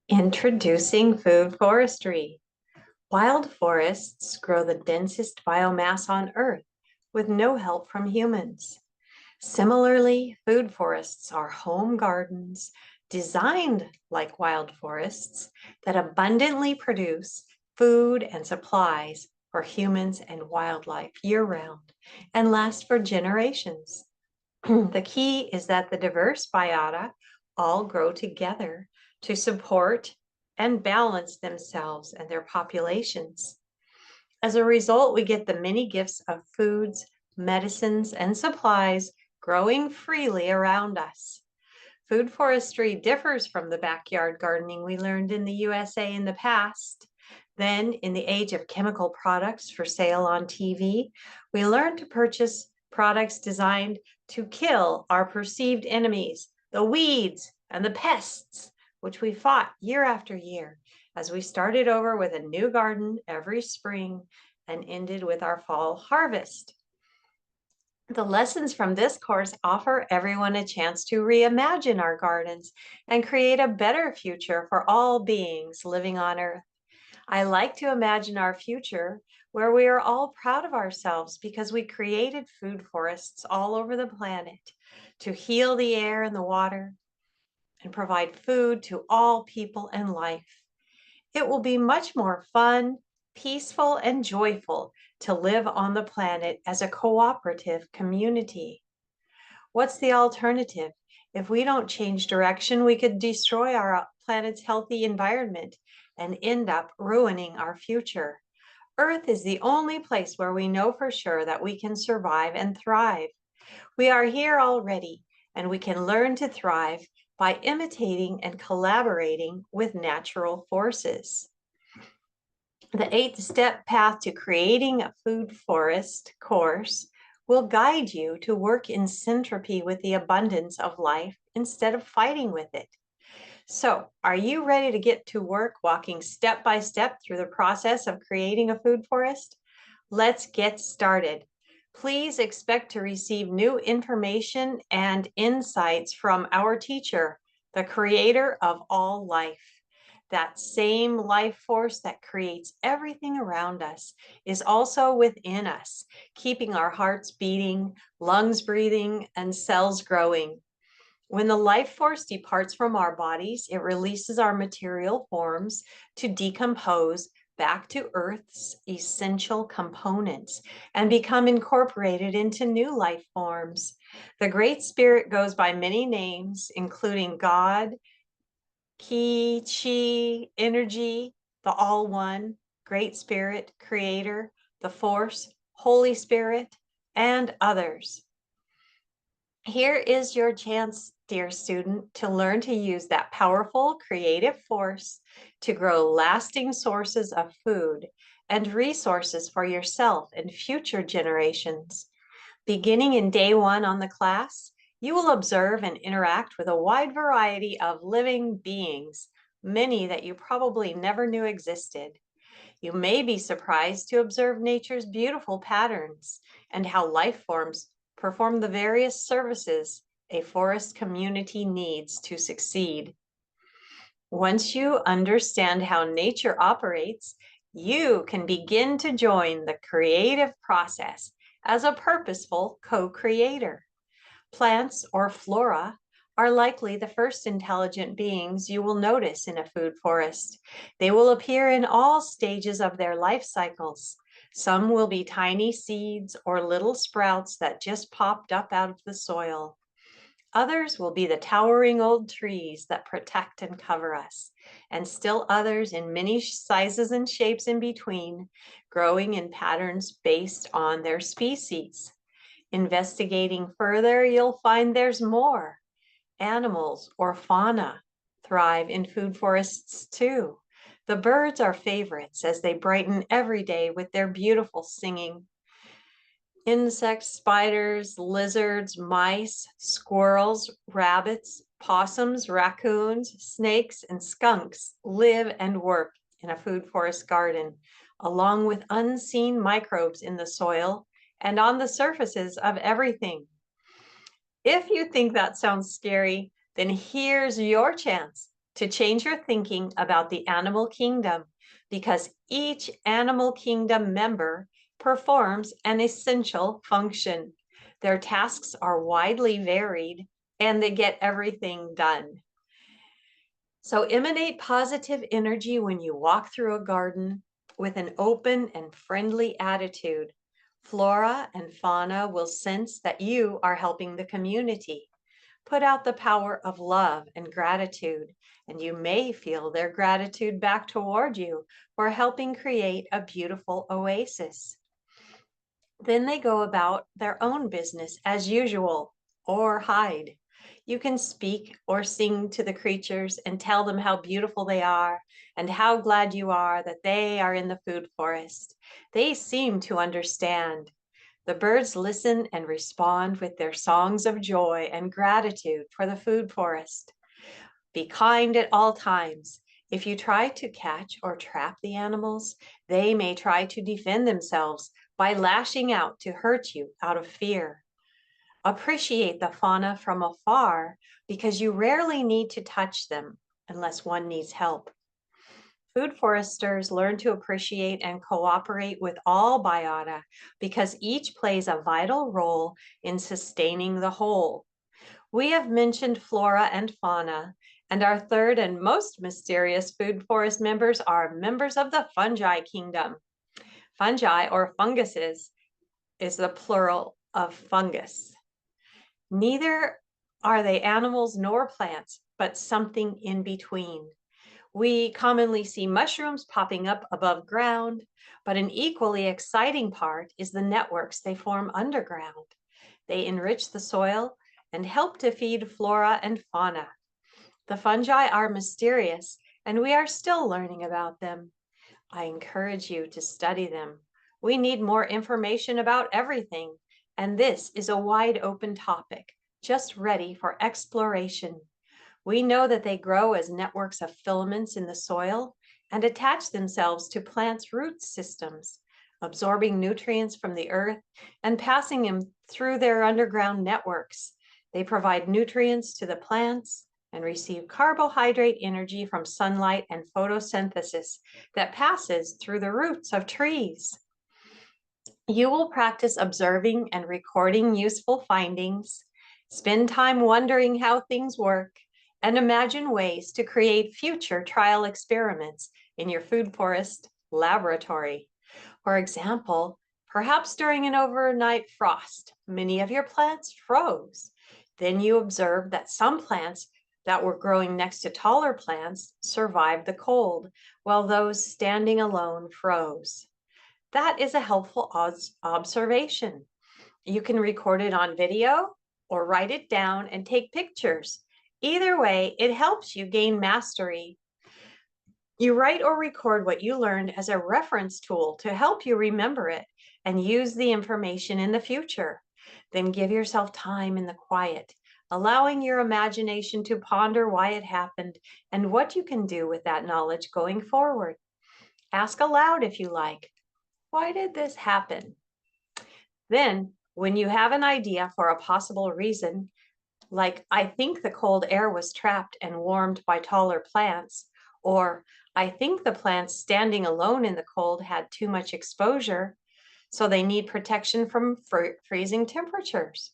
Introducing food forestry. Wild forests grow the densest biomass on Earth with no help from humans. Similarly, food forests are home gardens designed like wild forests that abundantly produce food and supplies for humans and wildlife year-round and last for generations. The key is that the diverse biota all grow together to support and balance themselves and their populations. As a result, we get the many gifts of foods, medicines, and supplies growing freely around us. Food forestry differs from the backyard gardening we learned in the USA in the past. Then, in the age of chemical products for sale on TV, we learned to purchase products designed to kill our perceived enemies, the weeds and the pests, which we fought year after year as we started over with a new garden every spring and ended with our fall harvest. The lessons from this course offer everyone a chance to reimagine our gardens and create a better future for all beings living on Earth. I like to imagine our future where we are all proud of ourselves because we created food forests all over the planet to heal the air and the water and provide food to all people and life. It will be much more fun, peaceful, and joyful to live on the planet as a cooperative community. What's the alternative? If we don't change direction, we could destroy our planet's healthy environment and end up ruining our future. Earth is the only place where we know for sure that we can survive and thrive. We are here already, and we can learn to thrive by imitating and collaborating with natural forces. The 8-step path to creating a food forest course will guide you to work in syntropy with the abundance of life instead of fighting with it. So, are you ready to get to work walking step by step through the process of creating a food forest? Let's get started. Please expect to receive new information and insights from our teacher, the creator of all life. That same life force that creates everything around us is also within us, keeping our hearts beating, lungs breathing, and cells growing. When the life force departs from our bodies, it releases our material forms to decompose back to Earth's essential components and become incorporated into new life forms. The Great Spirit goes by many names, including God, Ki, Chi, Energy, the All One, Great Spirit, Creator, the Force, Holy Spirit, and others. Here is your chance, dear student, to learn to use that powerful creative force to grow lasting sources of food and resources for yourself and future generations. Beginning in day 1 on the class, you will observe and interact with a wide variety of living beings, many that you probably never knew existed. You may be surprised to observe nature's beautiful patterns and how life forms perform the various services a forest community needs to succeed. Once you understand how nature operates, you can begin to join the creative process as a purposeful co-creator. Plants or flora are likely the first intelligent beings you will notice in a food forest. They will appear in all stages of their life cycles. Some will be tiny seeds or little sprouts that just popped up out of the soil. Others will be the towering old trees that protect and cover us, and still others in many sizes and shapes in between, growing in patterns based on their species. Investigating further, you'll find there's more. Animals or fauna thrive in food forests too. The birds are favorites as they brighten every day with their beautiful singing. Insects, spiders, lizards, mice, squirrels, rabbits, possums, raccoons, snakes, and skunks live and work in a food forest garden, along with unseen microbes in the soil and on the surfaces of everything. If you think that sounds scary, then here's your chance to change your thinking about the animal kingdom, because each animal kingdom member performs an essential function. Their tasks are widely varied and they get everything done. So emanate positive energy when you walk through a garden with an open and friendly attitude. Flora and fauna will sense that you are helping the community. Put out the power of love and gratitude, and you may feel their gratitude back toward you for helping create a beautiful oasis. Then they go about their own business as usual, or hide. You can speak or sing to the creatures and tell them how beautiful they are and how glad you are that they are in the food forest. They seem to understand. The birds listen and respond with their songs of joy and gratitude for the food forest. Be kind at all times. If you try to catch or trap the animals, they may try to defend themselves by lashing out to hurt you out of fear. Appreciate the fauna from afar because you rarely need to touch them unless one needs help. Food foresters learn to appreciate and cooperate with all biota because each plays a vital role in sustaining the whole. We have mentioned flora and fauna, and our third and most mysterious food forest members are members of the fungi kingdom. Fungi, or funguses, is the plural of fungus. Neither are they animals nor plants, but something in between. We commonly see mushrooms popping up above ground, but an equally exciting part is the networks they form underground. They enrich the soil and help to feed flora and fauna. The fungi are mysterious, and we are still learning about them. I encourage you to study them. We need more information about everything, and this is a wide open topic, just ready for exploration. We know that they grow as networks of filaments in the soil and attach themselves to plants' root systems, absorbing nutrients from the earth and passing them through their underground networks. They provide nutrients to the plants and receive carbohydrate energy from sunlight and photosynthesis that passes through the roots of trees. You will practice observing and recording useful findings, spend time wondering how things work, and imagine ways to create future trial experiments in your food forest laboratory. For example, perhaps during an overnight frost, many of your plants froze. Then you observed that some plants that were growing next to taller plants survived the cold, while those standing alone froze. That is a helpful observation. You can record it on video or write it down and take pictures. Either way, it helps you gain mastery. You write or record what you learned as a reference tool to help you remember it and use the information in the future. Then give yourself time in the quiet, allowing your imagination to ponder why it happened and what you can do with that knowledge going forward. Ask aloud if you like, why did this happen? Then, when you have an idea for a possible reason, like I think the cold air was trapped and warmed by taller plants, or I think the plants standing alone in the cold had too much exposure, so they need protection from freezing temperatures.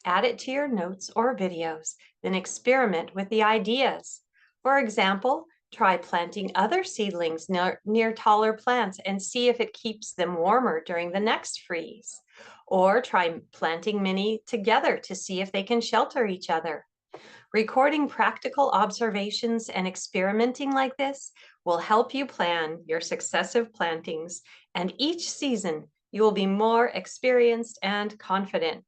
Add it to your notes or videos, then experiment with the ideas. For example, try planting other seedlings near taller plants and see if it keeps them warmer during the next freeze. Or try planting many together to see if they can shelter each other. Recording practical observations and experimenting like this will help you plan your successive plantings, and each season you will be more experienced and confident.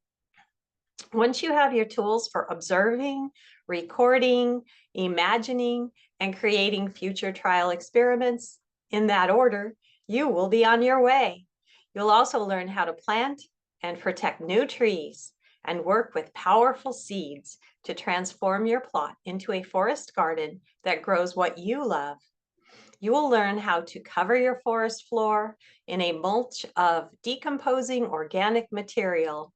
Once you have your tools for observing, recording, imagining, and creating future trial experiments in that order, you will be on your way. You'll also learn how to plant and protect new trees and work with powerful seeds to transform your plot into a forest garden that grows what you love. You will learn how to cover your forest floor in a mulch of decomposing organic material,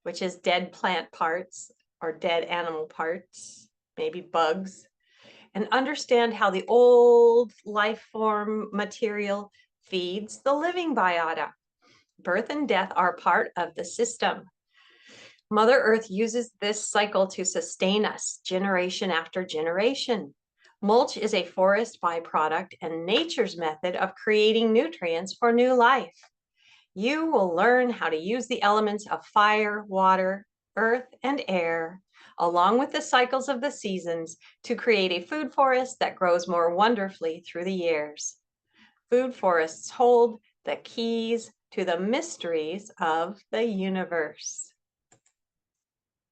which is dead plant parts or dead animal parts, maybe bugs. and understand how the old life form material feeds the living biota. Birth and death are part of the system. Mother Earth uses this cycle to sustain us generation after generation. Mulch is a forest byproduct and nature's method of creating nutrients for new life. You will learn how to use the elements of fire, water, earth, and air, along with the cycles of the seasons, to create a food forest that grows more wonderfully through the years. Food forests hold the keys to the mysteries of the universe.